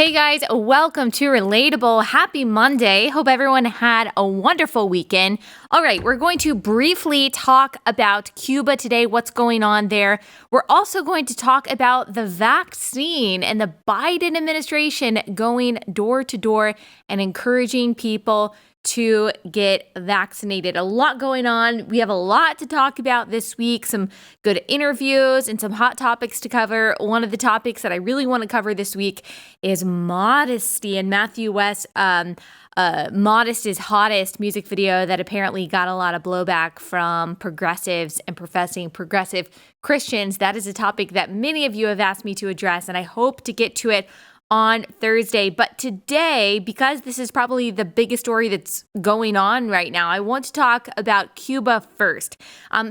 Hey guys, welcome to Relatable. Happy Monday. Hope everyone had a wonderful weekend. All right, we're going to briefly talk about Cuba today, what's going on there. We're also going to talk about the vaccine and the Biden administration going door to door and encouraging people to get vaccinated. A lot going on. We have a lot to talk about this week, some good interviews and some hot topics to cover. One of the topics that I really want to cover this week is modesty and Matthew West's Modest is Hottest music video that apparently got a lot of blowback from progressives and professing progressive Christians. That is a topic that many of you have asked me to address, and I hope to get to it on Thursday. But today, because this is probably the biggest story that's going on right now, I want to talk about Cuba first.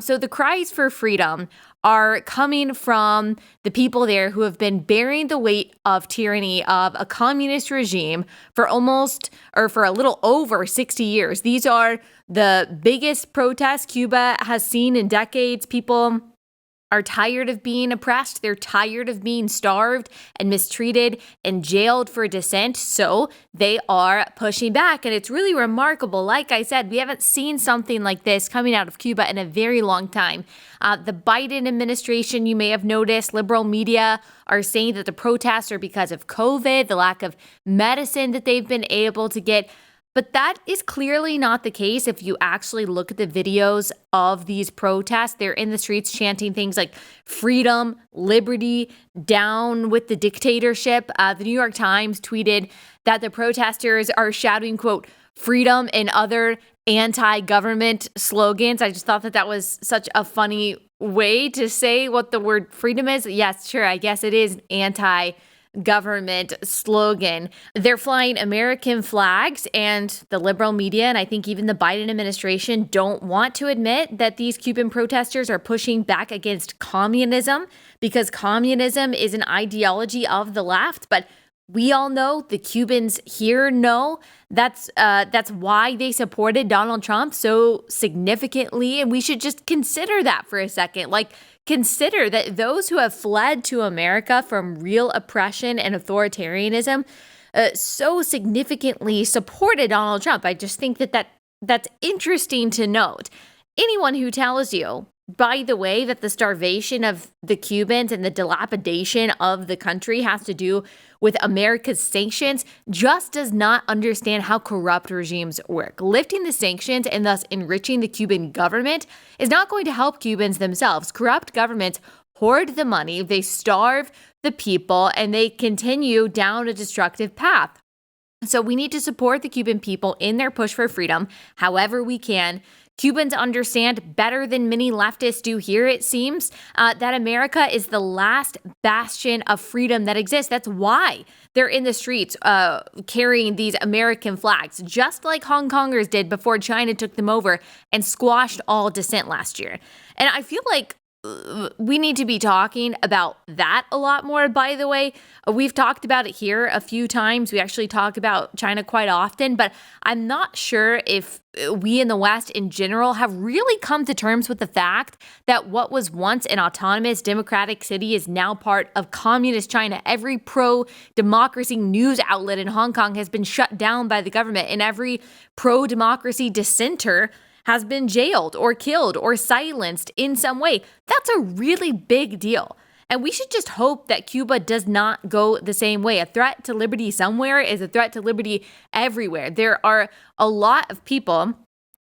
So the cries for freedom are coming from the people there who have been bearing the weight of tyranny of a communist regime for a little over 60 years. These are the biggest protests Cuba has seen in decades. People are tired of being oppressed. They're tired of being starved and mistreated and jailed for dissent. So they are pushing back. And it's really remarkable. Like I said, we haven't seen something like this coming out of Cuba in a very long time. The Biden administration, you may have noticed, liberal media are saying that the protests are because of COVID, the lack of medicine that they've been able to get. But that is clearly not the case if you actually look at the videos of these protests. They're in the streets chanting things like freedom, liberty, down with the dictatorship. The New York Times tweeted that the protesters are shouting, quote, freedom and other anti-government slogans. I just thought that was such a funny way to say what the word freedom is. Yes, sure, I guess it is anti-government slogan. They're flying American flags, and the liberal media, and I think even the Biden administration, don't want to admit that these Cuban protesters are pushing back against communism, because communism is an ideology of the left. But we all know, the Cubans here know, that's why they supported Donald Trump so significantly. And we should just consider that for a second. Consider that those who have fled to America from real oppression and authoritarianism so significantly supported Donald Trump. I just think that's interesting to note. Anyone who tells you, by the way, that the starvation of the Cubans and the dilapidation of the country has to do with America's sanctions just does not understand how corrupt regimes work. Lifting the sanctions and thus enriching the Cuban government is not going to help Cubans themselves. Corrupt governments hoard the money, they starve the people, and they continue down a destructive path. So we need to support the Cuban people in their push for freedom however we can. Cubans understand better than many leftists do here, it seems, that America is the last bastion of freedom that exists. That's why they're in the streets carrying these American flags, just like Hong Kongers did before China took them over and squashed all dissent last year. And I feel like we need to be talking about that a lot more, by the way. We've talked about it here a few times. We actually talk about China quite often, but I'm not sure if we in the West in general have really come to terms with the fact that what was once an autonomous democratic city is now part of communist China. Every pro-democracy news outlet in Hong Kong has been shut down by the government, and every pro-democracy dissenter has been jailed or killed or silenced in some way. That's a really big deal. And we should just hope that Cuba does not go the same way. A threat to liberty somewhere is a threat to liberty everywhere. There are a lot of people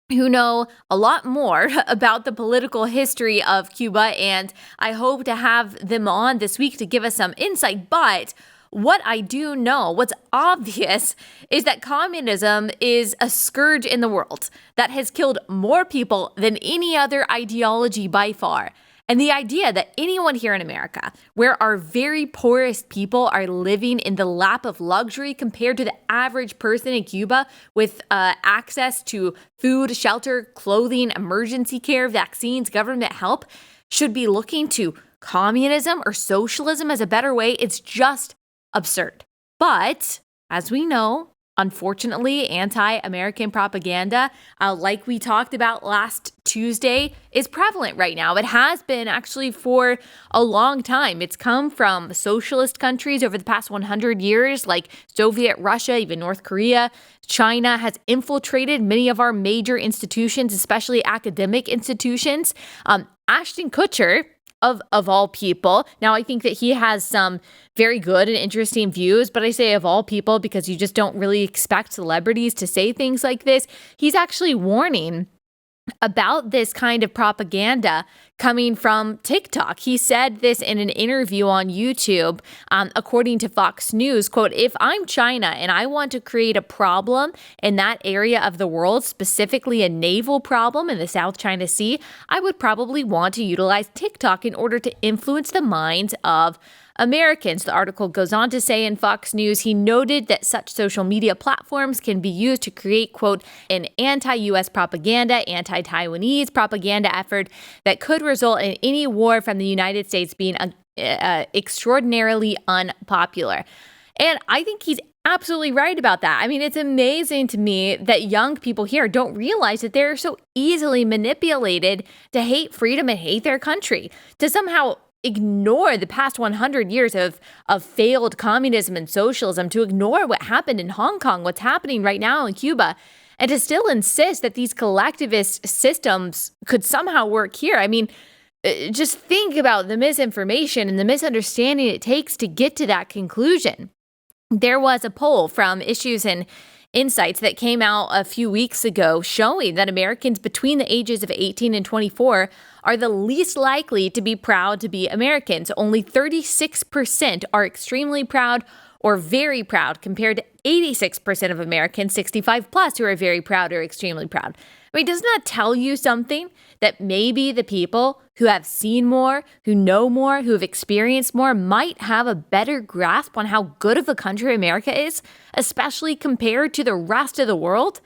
who know a lot more about the political history of Cuba, and I hope to have them on this week to give us some insight. But what I do know, what's obvious, is that communism is a scourge in the world that has killed more people than any other ideology by far. And the idea that anyone here in America, where our very poorest people are living in the lap of luxury compared to the average person in Cuba with access to food, shelter, clothing, emergency care, vaccines, government help, should be looking to communism or socialism as a better way, it's just absurd. But as we know, unfortunately, anti-American propaganda, like we talked about last Tuesday, is prevalent right now. It has been actually for a long time. It's come from socialist countries over the past 100 years, like Soviet Russia, even North Korea. China has infiltrated many of our major institutions, especially academic institutions. Ashton Kutcher, of all people. Now, I think that he has some very good and interesting views, but I say of all people because you just don't really expect celebrities to say things like this. He's actually warning about this kind of propaganda coming from TikTok. He said this in an interview on YouTube, according to Fox News, quote, "If I'm China and I want to create a problem in that area of the world, specifically a naval problem in the South China Sea, I would probably want to utilize TikTok in order to influence the minds of Americans." The article goes on to say in Fox News, he noted that such social media platforms can be used to create, quote, "an anti-U.S. propaganda, anti-Taiwanese propaganda effort that could result in any war from the United States being extraordinarily unpopular." And I think he's absolutely right about that. I mean, it's amazing to me that young people here don't realize that they're so easily manipulated to hate freedom and hate their country, to somehow ignore the past 100 years of failed communism and socialism, to ignore what happened in Hong Kong, what's happening right now in Cuba, and to still insist that these collectivist systems could somehow work here. I mean, just think about the misinformation and the misunderstanding it takes to get to that conclusion. There was a poll from Issues and Insights that came out a few weeks ago showing that Americans between the ages of 18 and 24 are the least likely to be proud to be Americans. Only 36% are extremely proud or very proud, compared to 86% of Americans 65 plus who are very proud or extremely proud. I mean, doesn't that tell you something? That maybe the people who have seen more, who know more, who have experienced more might have a better grasp on how good of a country America is, especially compared to the rest of the world?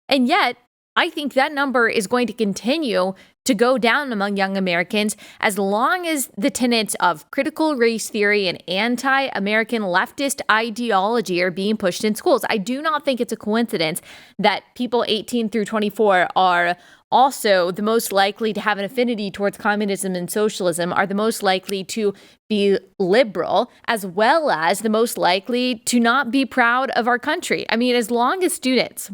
And yet, I think that number is going to continue to go down among young Americans as long as the tenets of critical race theory and anti-American leftist ideology are being pushed in schools. I do not think it's a coincidence that people 18 through 24 are also the most likely to have an affinity towards communism and socialism, are the most likely to be liberal, as well as the most likely to not be proud of our country. I mean, as long as students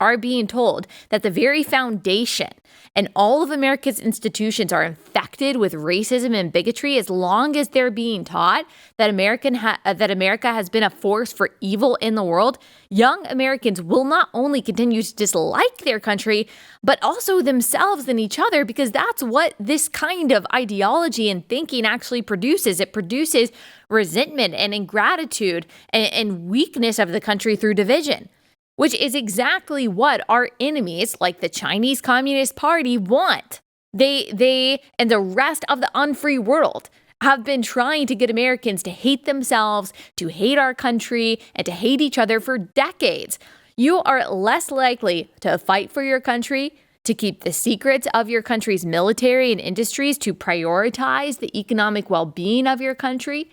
are being told that the very foundation and all of America's institutions are infected with racism and bigotry, as long as they're being taught that America has been a force for evil in the world, young Americans will not only continue to dislike their country, but also themselves and each other, because that's what this kind of ideology and thinking actually produces. It produces resentment and ingratitude and weakness of the country through division, which is exactly what our enemies, like the Chinese Communist Party, want. They and the rest of the unfree world have been trying to get Americans to hate themselves, to hate our country, and to hate each other for decades. You are less likely to fight for your country, to keep the secrets of your country's military and industries, to prioritize the economic well-being of your country,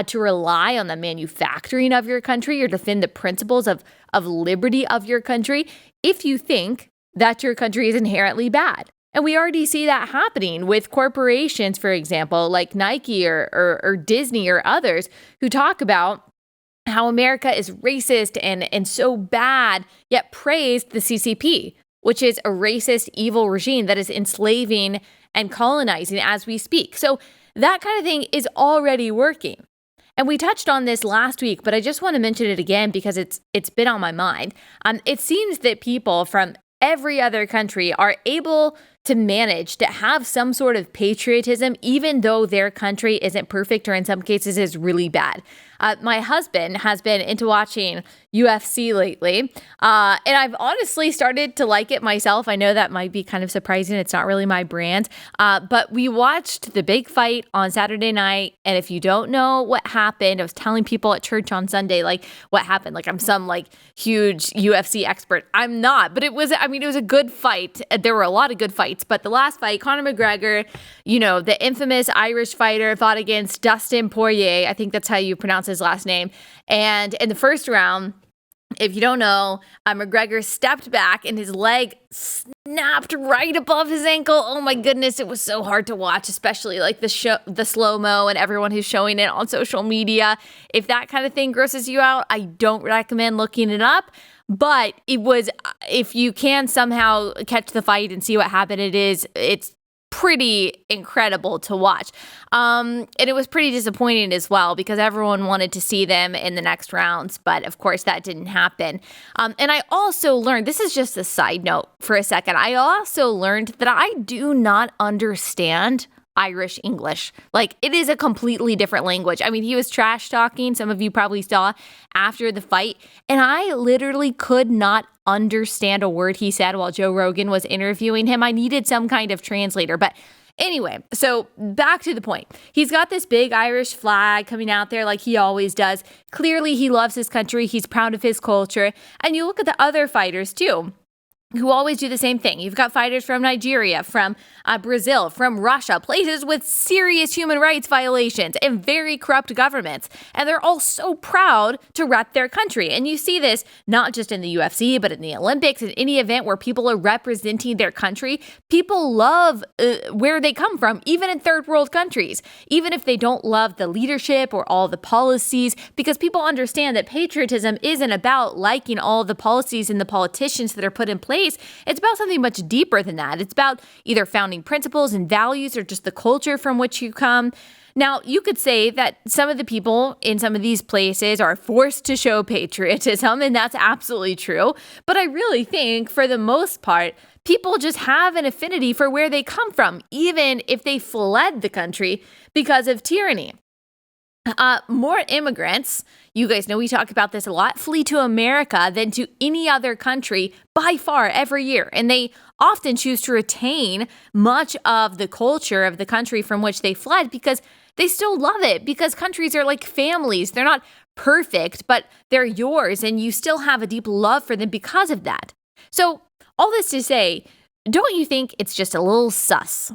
to rely on the manufacturing of your country, or defend the principles of liberty of your country, if you think that your country is inherently bad. And we already see that happening with corporations, for example, like Nike or Disney or others, who talk about how America is racist and so bad, yet praise the CCP, which is a racist, evil regime that is enslaving and colonizing as we speak. So that kind of thing is already working. And we touched on this last week, but I just want to mention it again because it's been on my mind. It seems that people from every other country are able to manage to have some sort of patriotism, even though their country isn't perfect or in some cases is really bad. My husband has been into watching UFC lately, and I've honestly started to like it myself. I know that might be kind of surprising. It's not really my brand, but we watched the big fight on Saturday night, and if you don't know what happened, I was telling people at church on Sunday, like, what happened. Like, I'm some, like, huge UFC expert. I'm not, but it was a good fight. There were a lot of good fights, but the last fight, Conor McGregor, the infamous Irish fighter, fought against Dustin Poirier. I think that's how you pronounce his last name. And in the first round, If you don't know, McGregor stepped back and his leg snapped right above his ankle. Oh my goodness, it was so hard to watch, especially like the slow-mo and everyone who's showing it on social media. If that kind of thing grosses you out, I don't recommend looking it up. But it was, if you can somehow catch the fight and see what happened, it's pretty incredible to watch. And it was pretty disappointing as well because everyone wanted to see them in the next rounds. But of course, that didn't happen. And I also learned, this is just a side note for a second. I also learned that I do not understand Irish English. Like, it is a completely different language. I mean, he was trash talking, some of you probably saw after the fight, and I literally could not understand a word he said while Joe Rogan was interviewing him. I needed some kind of translator, but anyway, so back to the point. He's got this big Irish flag coming out there like he always does. Clearly, he loves his country. He's proud of his culture. And you look at the other fighters too, who always do the same thing. You've got fighters from Nigeria, from Brazil, from Russia, places with serious human rights violations and very corrupt governments. And they're all so proud to rep their country. And you see this not just in the UFC, but in the Olympics, in any event where people are representing their country. People love where they come from, even in third world countries, even if they don't love the leadership or all the policies, because people understand that patriotism isn't about liking all the policies and the politicians that are put in place. It's about something much deeper than that. It's about either founding principles and values or just the culture from which you come. Now, you could say that some of the people in some of these places are forced to show patriotism, and that's absolutely true. But I really think, for the most part, people just have an affinity for where they come from, even if they fled the country because of tyranny. More immigrants, you guys know we talk about this a lot, flee to America than to any other country by far every year. And they often choose to retain much of the culture of the country from which they fled because they still love it, because countries are like families. They're not perfect, but they're yours, and you still have a deep love for them because of that. So all this to say, don't you think it's just a little sus,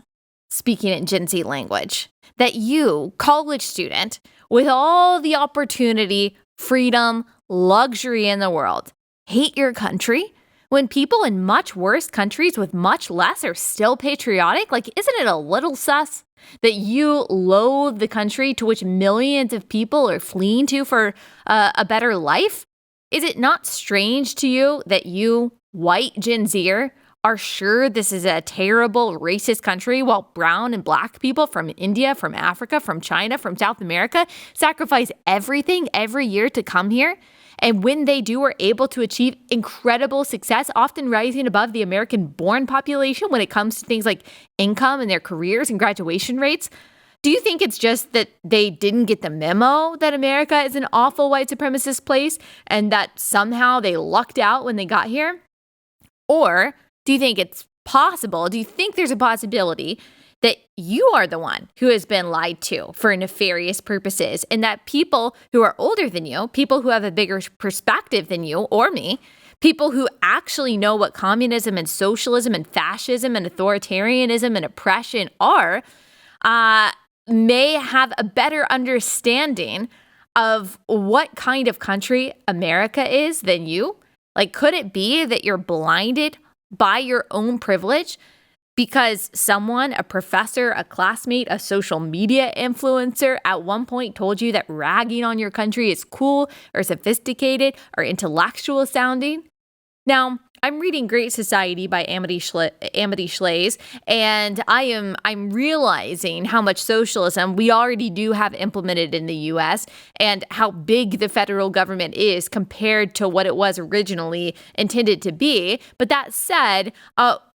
speaking in Gen Z language, that you, college student, with all the opportunity, freedom, luxury in the world, hate your country when people in much worse countries with much less are still patriotic? Like, isn't it a little sus that you loathe the country to which millions of people are fleeing to for a better life? Is it not strange to you that you, white Gen Zer, are sure this is a terrible racist country while brown and black people from India, from Africa, from China, from South America sacrifice everything every year to come here? And when they do, are able to achieve incredible success, often rising above the American-born population when it comes to things like income and their careers and graduation rates. Do you think it's just that they didn't get the memo that America is an awful white supremacist place and that somehow they lucked out when they got here? Or do you think it's possible? Do you think there's a possibility that you are the one who has been lied to for nefarious purposes, and that people who are older than you, people who have a bigger perspective than you or me, people who actually know what communism and socialism and fascism and authoritarianism and oppression are, may have a better understanding of what kind of country America is than you? Like, could it be that you're blinded by your own privilege because someone, a professor, a classmate, a social media influencer at one point told you that ragging on your country is cool or sophisticated or intellectual sounding? Now, I'm reading Great Society by Amity Shlaes, and I'm realizing how much socialism we already do have implemented in the U.S. and how big the federal government is compared to what it was originally intended to be. But that said,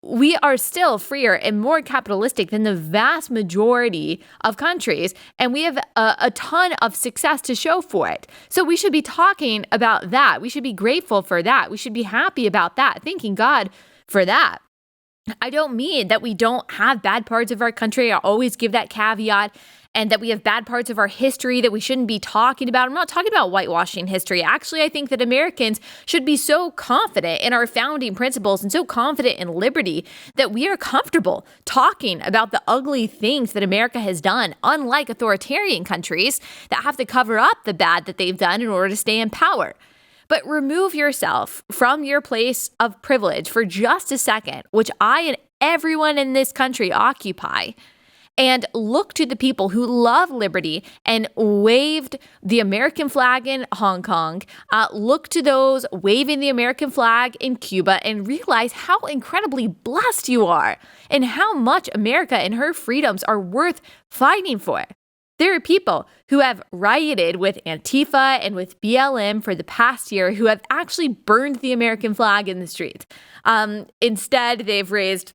we are still freer and more capitalistic than the vast majority of countries, and we have a ton of success to show for it. So we should be talking about that. We should be grateful for that. We should be happy about that, thanking God for that. I don't mean that we don't have bad parts of our country. I always give that caveat. And that we have bad parts of our history that we shouldn't be talking about. I'm not talking about whitewashing history. Actually, I think that Americans should be so confident in our founding principles and so confident in liberty that we are comfortable talking about the ugly things that America has done, unlike authoritarian countries that have to cover up the bad that they've done in order to stay in power. But remove yourself from your place of privilege for just a second, which I and everyone in this country occupy, and look to the people who love liberty and waved the American flag in Hong Kong. Look to those waving the American flag in Cuba and realize how incredibly blessed you are and how much America and her freedoms are worth fighting for. There are people who have rioted with Antifa and with BLM for the past year who have actually burned the American flag in the street. Instead, they've raised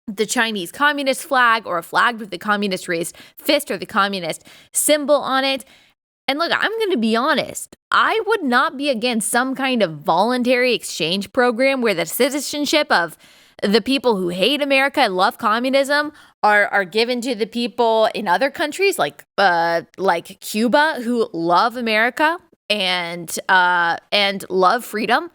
the Chinese communist flag or a flag with the communist raised fist or the communist symbol on it. And look, I'm going to be honest. I would not be against some kind of voluntary exchange program where the citizenship of the people who hate America and love communism are given to the people in other countries like Cuba who love America and love freedom.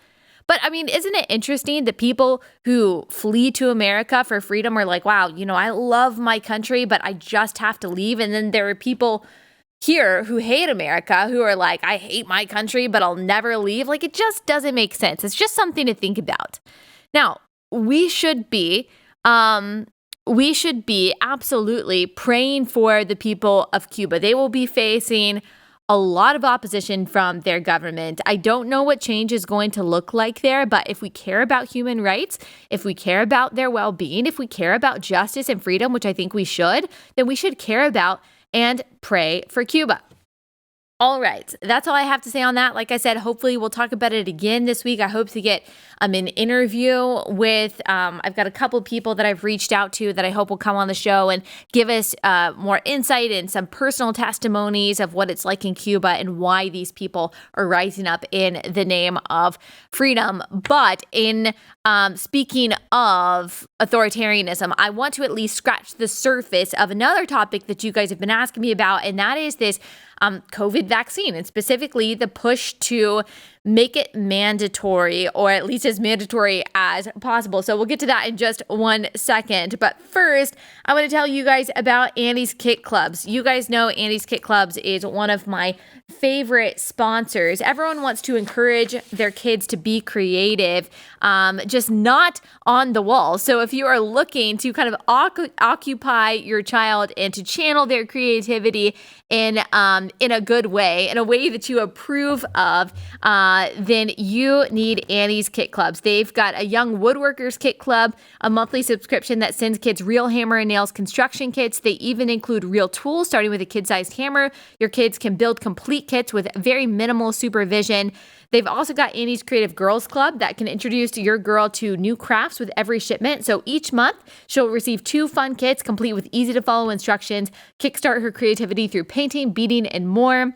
But I mean, isn't it interesting that people who flee to America for freedom are like, wow, I love my country, but I just have to leave. And then there are people here who hate America who are like, I hate my country, but I'll never leave. Like, it just doesn't make sense. It's just something to think about. Now, we should be absolutely praying for the people of Cuba. They will be facing a lot of opposition from their government. I don't know what change is going to look like there, but if we care about human rights, if we care about their well-being, if we care about justice and freedom, which I think we should, then we should care about and pray for Cuba. All right, that's all I have to say on that. Like I said, hopefully we'll talk about it again this week. I hope to get an interview with, I've got a couple people that I've reached out to that I hope will come on the show and give us more insight and some personal testimonies of what it's like in Cuba and why these people are rising up in the name of freedom. But in speaking of authoritarianism, I want to at least scratch the surface of another topic that you guys have been asking me about, and that is this COVID vaccine, and specifically the push to make it mandatory, or at least as mandatory as possible. So we'll get to that in just 1 second. But first, I want to tell you guys about Annie's Kit Clubs. You guys know Annie's Kit Clubs is one of my favorite sponsors. Everyone wants to encourage their kids to be creative, just not on the wall. So if you are looking to kind of occupy your child and to channel their creativity in a good way, in a way that you approve of, then you need Annie's Kit Clubs. They've got a Young Woodworkers Kit Club, a monthly subscription that sends kids real hammer and nails construction kits. They even include real tools, starting with a kid-sized hammer. Your kids can build complete kits with very minimal supervision. They've also got Annie's Creative Girls Club that can introduce your girl to new crafts with every shipment. So each month, she'll receive 2 fun kits complete with easy-to-follow instructions, kickstart her creativity through painting, beading, and more.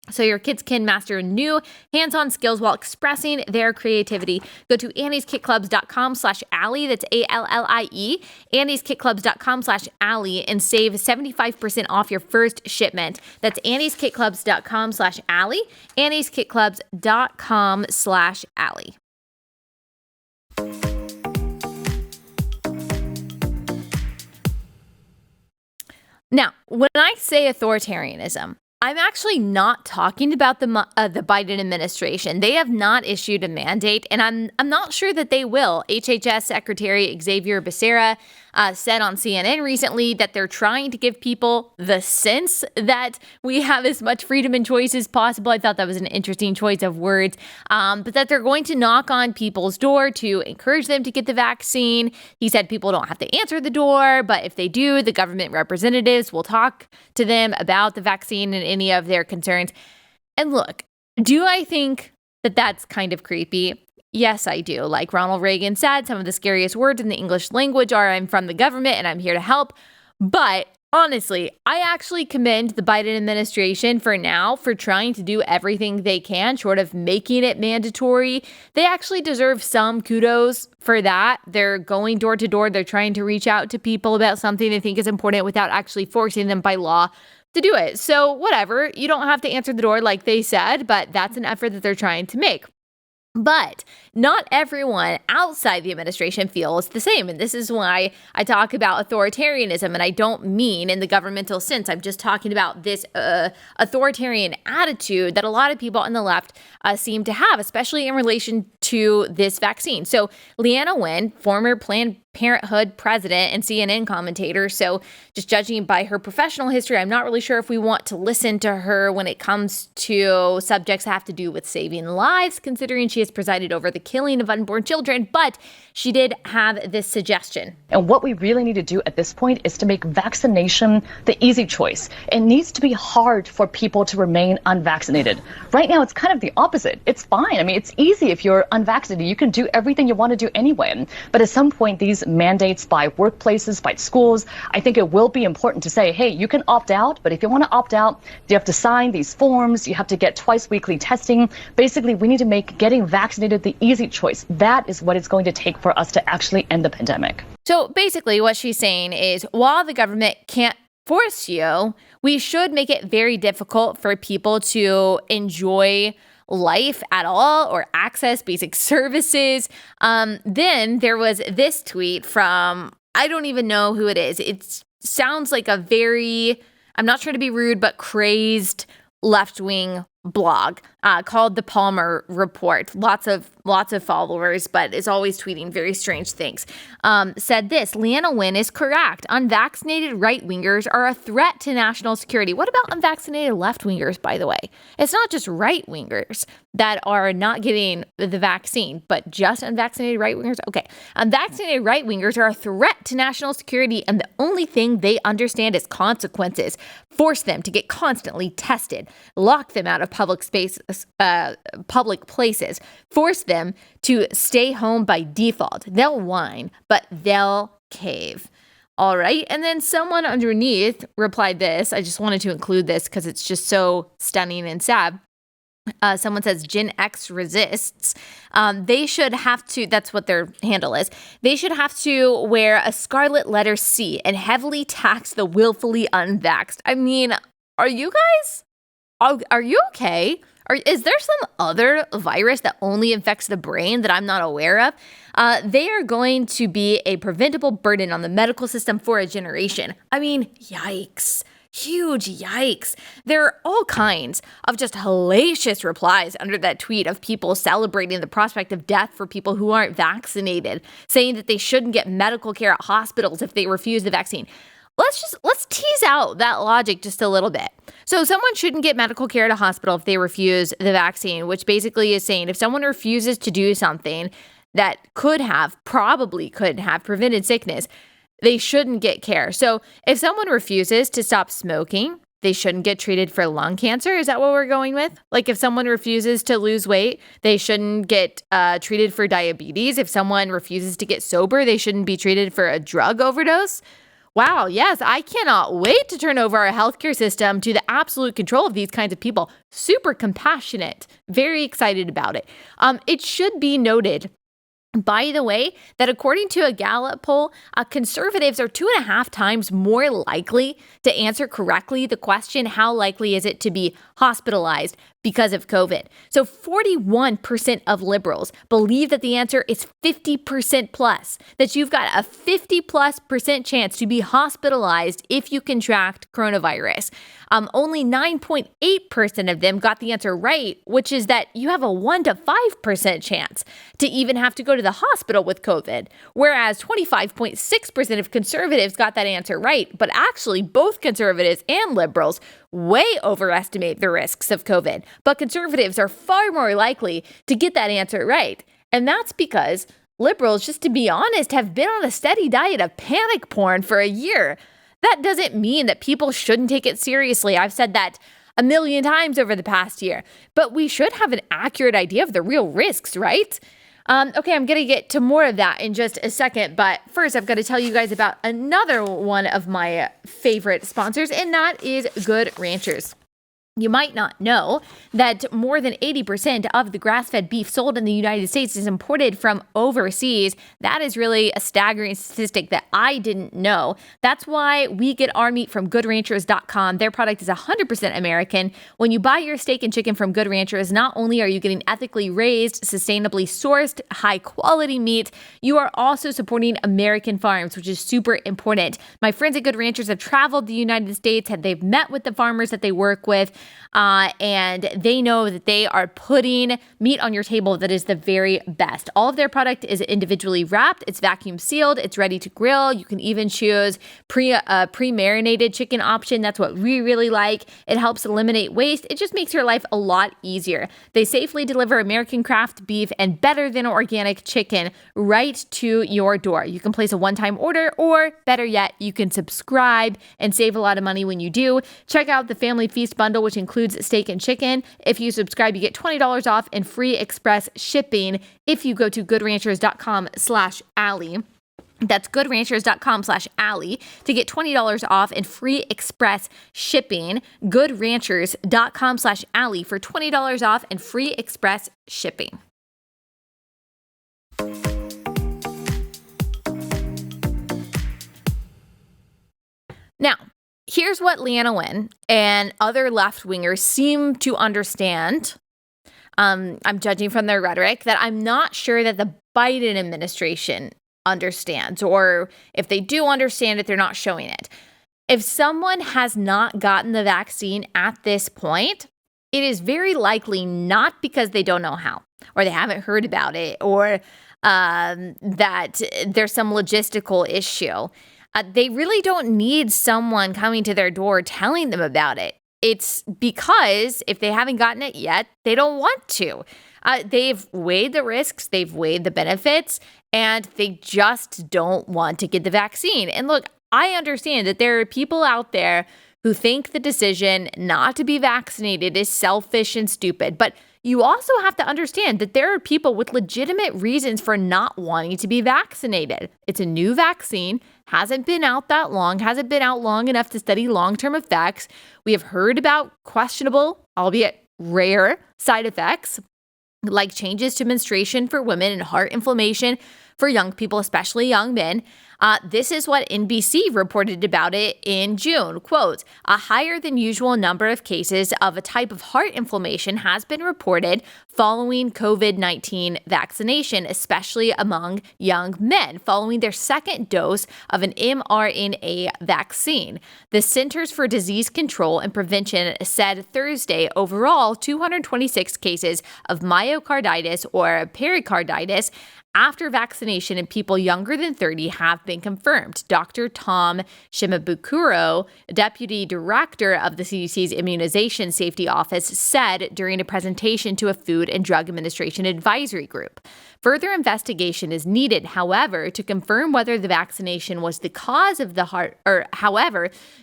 So your kids can master new hands-on skills while expressing their creativity. Go to annieskitclubs.com/Allie, that's ALLIE, annieskitclubs.com/Allie, and save 75% off your first shipment. That's annieskitclubs.com/Allie, annieskitclubs.com/Allie. Now, when I say authoritarianism, I'm actually not talking about the Biden administration. They have not issued a mandate, and I'm not sure that they will. HHS Secretary Xavier Becerra said on CNN recently that they're trying to give people the sense that we have as much freedom and choice as possible. I thought that was an interesting choice of words, but that they're going to knock on people's door to encourage them to get the vaccine. He said people don't have to answer the door, but if they do, the government representatives will talk to them about the vaccine and any of their concerns. And look, do I think that that's kind of creepy? Yes, I do. Like Ronald Reagan said, some of the scariest words in the English language are, I'm from the government and I'm here to help. But honestly, I actually commend the Biden administration for trying to do everything they can, short of making it mandatory. They actually deserve some kudos for that. They're going door to door. They're trying to reach out to people about something they think is important without actually forcing them by law to do it. So whatever, you don't have to answer the door like they said, but that's an effort that they're trying to make. But not everyone outside the administration feels the same. And this is why I talk about authoritarianism. And I don't mean in the governmental sense. I'm just talking about this authoritarian attitude that a lot of people on the left seem to have, especially in relation to this vaccine. So Leana Wen, former Planned Parenthood president and CNN commentator. So just judging by her professional history, I'm not really sure if we want to listen to her when it comes to subjects that have to do with saving lives, considering she has presided over the killing of unborn children. But she did have this suggestion. And what we really need to do at this point is to make vaccination the easy choice. It needs to be hard for people to remain unvaccinated. Right now, it's kind of the opposite. It's fine. I mean, it's easy if you're unvaccinated. You can do everything you want to do anyway. But at some point, these mandates by workplaces, by schools, I think it will be important to say, hey, you can opt out, but if you want to opt out, you have to sign these forms, you have to get twice weekly testing. Basically, we need to make getting vaccinated the easy choice. That is what it's going to take for us to actually end the pandemic. So basically what she's saying is while the government can't force you, we should make it very difficult for people to enjoy life at all or access basic services. Then there was this tweet from, I don't even know who it is. It sounds like a very, I'm not trying to be rude, but crazed left-wing blog called The Palmer Report. Lots of followers, but is always tweeting very strange things. Said this: Leana Wen is correct. Unvaccinated right-wingers are a threat to national security. What about unvaccinated left-wingers, by the way? It's not just right-wingers that are not getting the vaccine, but just unvaccinated right-wingers? Okay. Unvaccinated right-wingers are a threat to national security, and the only thing they understand is consequences. Force them to get constantly tested. Lock them out of public places, force them to stay home by default. They'll whine, but they'll cave. All right. And then someone underneath replied this. I just wanted to include this because it's just so stunning and sad. Someone says Gen X resists. They should have to, that's what their handle is. They should have to wear a scarlet letter C and heavily tax the willfully unvaxxed. I mean, are you guys? Are you okay? Is there some other virus that only infects the brain that I'm not aware of? They are going to be a preventable burden on the medical system for a generation. I mean, yikes. Huge yikes. There are all kinds of just hellacious replies under that tweet of people celebrating the prospect of death for people who aren't vaccinated, saying that they shouldn't get medical care at hospitals if they refuse the vaccine. Let's tease out that logic just a little bit. So someone shouldn't get medical care at a hospital if they refuse the vaccine, which basically is saying if someone refuses to do something that probably could have prevented sickness, they shouldn't get care. So if someone refuses to stop smoking, they shouldn't get treated for lung cancer. Is that what we're going with? Like if someone refuses to lose weight, they shouldn't get treated for diabetes. If someone refuses to get sober, they shouldn't be treated for a drug overdose. Wow, yes, I cannot wait to turn over our healthcare system to the absolute control of these kinds of people. Super compassionate, very excited about it. It should be noted, by the way, that according to a Gallup poll, conservatives are 2.5 times more likely to answer correctly the question, how likely is it to be hospitalized because of COVID? So 41% of liberals believe that the answer is 50% plus, that you've got a 50+% chance to be hospitalized if you contract coronavirus. Only 9.8% of them got the answer right, which is that you have a 1 to 5% chance to even have to go to the hospital with COVID, whereas 25.6% of conservatives got that answer right. But actually, both conservatives and liberals way overestimate the risks of COVID. But conservatives are far more likely to get that answer right. And that's because liberals, just to be honest, have been on a steady diet of panic porn for a year. That doesn't mean that people shouldn't take it seriously. I've said that a million times over the past year. But we should have an accurate idea of the real risks, right? Okay, I'm going to get to more of that in just a second. But first, I've got to tell you guys about another one of my favorite sponsors, and that is Good Ranchers. You might not know that more than 80% of the grass-fed beef sold in the United States is imported from overseas. That is really a staggering statistic that I didn't know. That's why we get our meat from GoodRanchers.com. Their product is 100% American. When you buy your steak and chicken from Good Ranchers, not only are you getting ethically raised, sustainably sourced, high-quality meat, you are also supporting American farms, which is super important. My friends at Good Ranchers have traveled the United States, and they've met with the farmers that they work with. And they know that they are putting meat on your table that is the very best. All of their product is individually wrapped. It's vacuum sealed. It's ready to grill. You can even choose pre-marinated chicken option. That's what we really like. It helps eliminate waste. It just makes your life a lot easier. They safely deliver American craft beef and better than organic chicken right to your door. You can place a one-time order, or better yet, you can subscribe and save a lot of money when you do. Check out the Family Feast bundle, which includes steak and chicken. If you subscribe, you get $20 off and free express shipping if you go to goodranchers.com/Allie. That's goodranchers.com/Allie to get $20 off and free express shipping. Goodranchers.com/Allie for $20 off and free express shipping. Now, here's what Leanna Wen and other left-wingers seem to understand. I'm judging from their rhetoric that I'm not sure that the Biden administration understands, or if they do understand it, they're not showing it. If someone has not gotten the vaccine at this point, it is very likely not because they don't know how, or they haven't heard about it, or that there's some logistical issue. They really don't need someone coming to their door telling them about it. It's because if they haven't gotten it yet, they don't want to. They've weighed the risks, they've weighed the benefits, and they just don't want to get the vaccine. And look, I understand that there are people out there who think the decision not to be vaccinated is selfish and stupid, but you also have to understand that there are people with legitimate reasons for not wanting to be vaccinated. It's a new vaccine, hasn't been out that long, hasn't been out long enough to study long-term effects. We have heard about questionable, albeit rare, side effects, like changes to menstruation for women and heart inflammation for young people, especially young men. This is what NBC reported about it in June. Quote, a higher than usual number of cases of a type of heart inflammation has been reported following COVID-19 vaccination, especially among young men following their second dose of an mRNA vaccine. The Centers for Disease Control and Prevention said Thursday overall 226 cases of myocarditis or pericarditis after vaccination in people younger than 30 have been confirmed. Dr. Tom Shimabukuro, deputy director of the CDC's Immunization Safety Office, said during a presentation to a Food and Drug Administration advisory group. Further investigation is needed, however, to confirm whether the vaccination was the cause of the heart,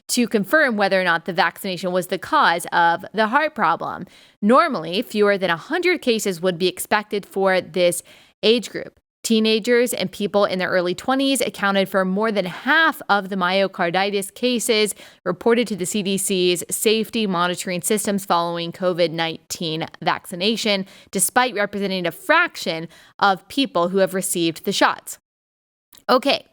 to confirm whether or not the vaccination was the cause of the heart problem. Normally, fewer than 100 cases would be expected for this age group. Teenagers and people in their early 20s accounted for more than half of the myocarditis cases reported to the CDC's safety monitoring systems following COVID-19 vaccination, despite representing a fraction of people who have received the shots. Okay.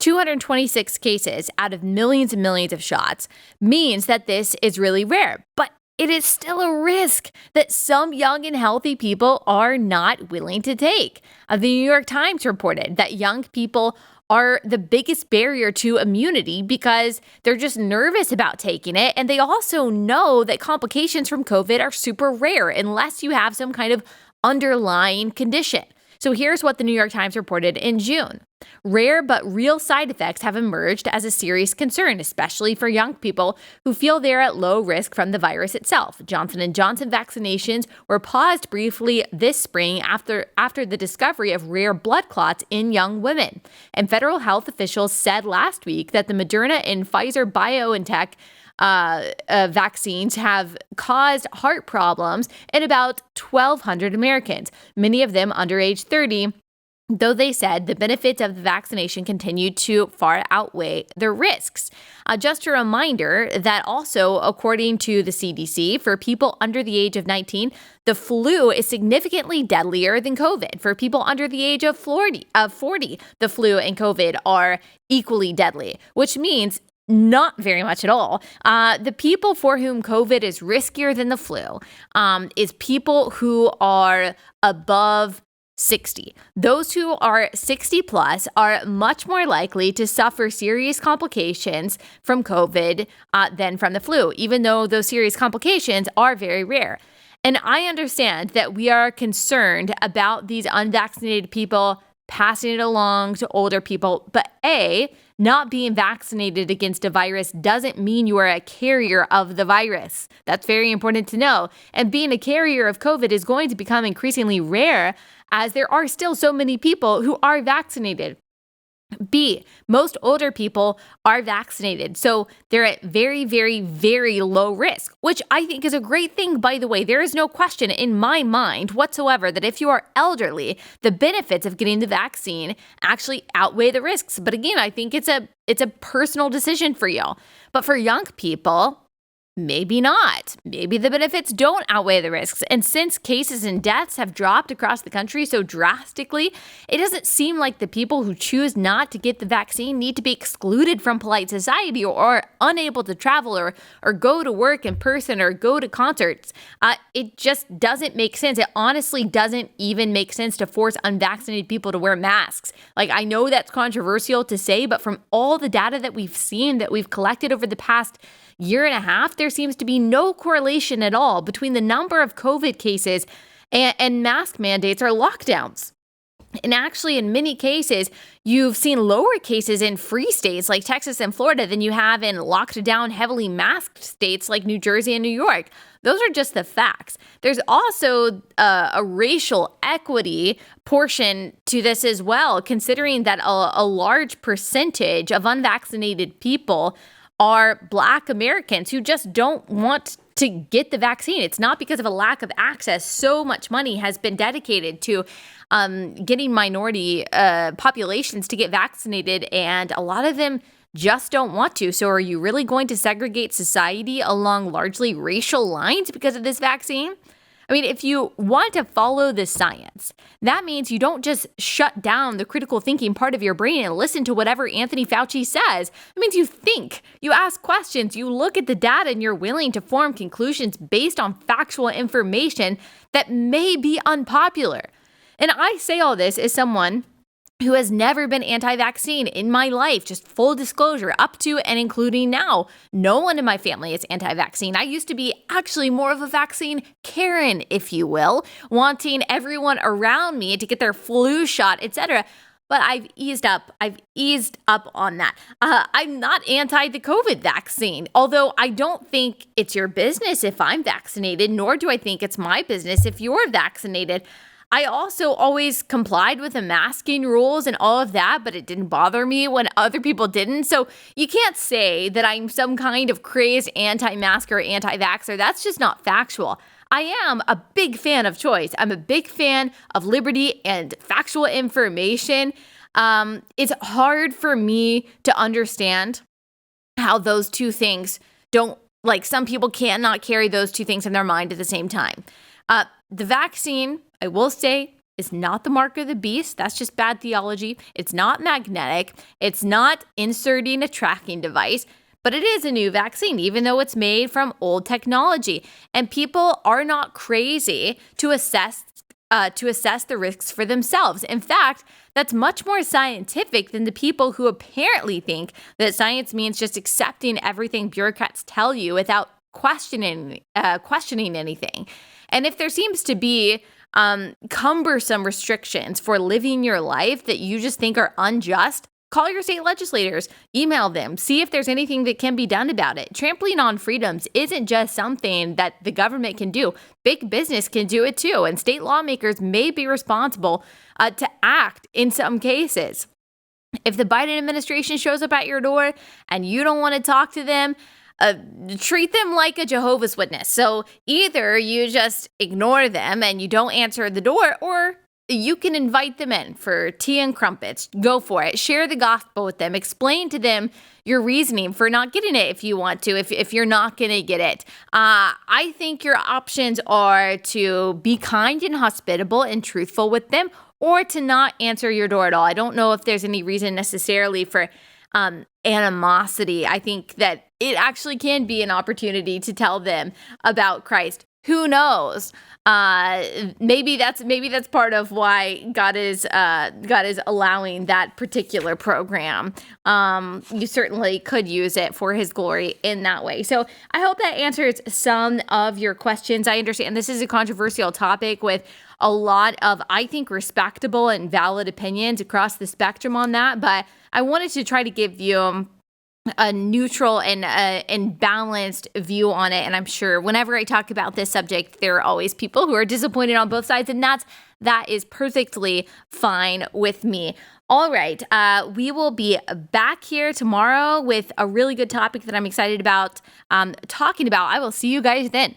226 cases out of millions and millions of shots means that this is really rare, but it is still a risk that some young and healthy people are not willing to take. The New York Times reported that young people are the biggest barrier to immunity because they're just nervous about taking it. And they also know that complications from COVID are super rare unless you have some kind of underlying condition. So here's what the New York Times reported in June. Rare but real side effects have emerged as a serious concern, especially for young people who feel they're at low risk from the virus itself. Johnson & Johnson vaccinations were paused briefly this spring after the discovery of rare blood clots in young women. And federal health officials said last week that the Moderna and Pfizer BioNTech vaccines have caused heart problems in about 1,200 Americans, many of them under age 30, though they said the benefits of the vaccination continue to far outweigh the risks. Just a reminder that also, according to the CDC, for people under the age of 19, the flu is significantly deadlier than COVID. For people under the age of 40, the flu and COVID are equally deadly, which means not very much at all. The people for whom COVID is riskier than the flu is people who are above 60. Those who are 60 plus are much more likely to suffer serious complications from COVID than from the flu, even though those serious complications are very rare. And I understand that we are concerned about these unvaccinated people passing it along to older people, but not being vaccinated against a virus doesn't mean you are a carrier of the virus. That's very important to know. And being a carrier of COVID is going to become increasingly rare as there are still so many people who are vaccinated. Most older people are vaccinated, so they're at very, very, very low risk, which I think is a great thing, by the way. There is no question in my mind whatsoever that if you are elderly, the benefits of getting the vaccine actually outweigh the risks. But again, I think it's a personal decision for you. But for young people, maybe not. Maybe the benefits don't outweigh the risks. And since cases and deaths have dropped across the country so drastically, it doesn't seem like the people who choose not to get the vaccine need to be excluded from polite society or unable to travel or go to work in person or go to concerts. It just doesn't make sense. It honestly doesn't even make sense to force unvaccinated people to wear masks. Like, I know that's controversial to say, but from all the data that we've seen, that we've collected over the past year and a half, there seems to be no correlation at all between the number of COVID cases and mask mandates or lockdowns. And actually, in many cases, you've seen lower cases in free states like Texas and Florida than you have in locked down, heavily masked states like New Jersey and New York. Those are just the facts. There's also a racial equity portion to this as well, considering that a large percentage of unvaccinated people are Black Americans who just don't want to get the vaccine. It's not because of a lack of access. So much money has been dedicated to getting minority populations to get vaccinated, and a lot of them just don't want to. So are you really going to segregate society along largely racial lines because of this vaccine? I mean, if you want to follow the science, that means you don't just shut down the critical thinking part of your brain and listen to whatever Anthony Fauci says. It means you think, you ask questions, you look at the data, and you're willing to form conclusions based on factual information that may be unpopular. And I say all this as someone who has never been anti-vaccine in my life, just full disclosure, up to and including now. No one in my family is anti-vaccine. I used to be actually more of a vaccine Karen, if you will, wanting everyone around me to get their flu shot, etc. But I've eased up on that. I'm not anti the COVID vaccine, although I don't think it's your business if I'm vaccinated, nor do I think it's my business if you're vaccinated. I also always complied with the masking rules and all of that, but it didn't bother me when other people didn't. So you can't say that I'm some kind of crazed anti-masker or anti-vaxxer. That's just not factual. I am a big fan of choice. I'm a big fan of liberty and factual information. It's hard for me to understand how those two things don't, like, some people cannot carry those two things in their mind at the same time. The vaccine, I will say, is not the mark of the beast. That's just bad theology. It's not magnetic. It's not inserting a tracking device, but it is a new vaccine, even though it's made from old technology. And people are not crazy to assess the risks for themselves. In fact, that's much more scientific than the people who apparently think that science means just accepting everything bureaucrats tell you without questioning anything. And if there seems to be cumbersome restrictions for living your life that you just think are unjust, call your state legislators, email them, see if there's anything that can be done about it. Trampling on freedoms isn't just something that the government can do. Big business can do it too, and state lawmakers may be responsible to act in some cases. If the Biden administration shows up at your door and you don't want to talk to them, treat them like a Jehovah's Witness. So either you just ignore them and you don't answer the door, or you can invite them in for tea and crumpets. Go for it. Share the gospel with them. Explain to them your reasoning for not getting it if you want to, if you're not going to get it. I think your options are to be kind and hospitable and truthful with them, or to not answer your door at all. I don't know if there's any reason necessarily for animosity. I think that it actually can be an opportunity to tell them about Christ. Who knows? Maybe that's part of why God is allowing that particular program. You certainly could use it for His glory in that way. So I hope that answers some of your questions. I understand this is a controversial topic with a lot of, I think, respectable and valid opinions across the spectrum on that, but I wanted to try to give you a neutral and balanced view on it. And I'm sure whenever I talk about this subject, there are always people who are disappointed on both sides, and that is perfectly fine with me. All right, we will be back here tomorrow with a really good topic that I'm excited about talking about. I will see you guys then.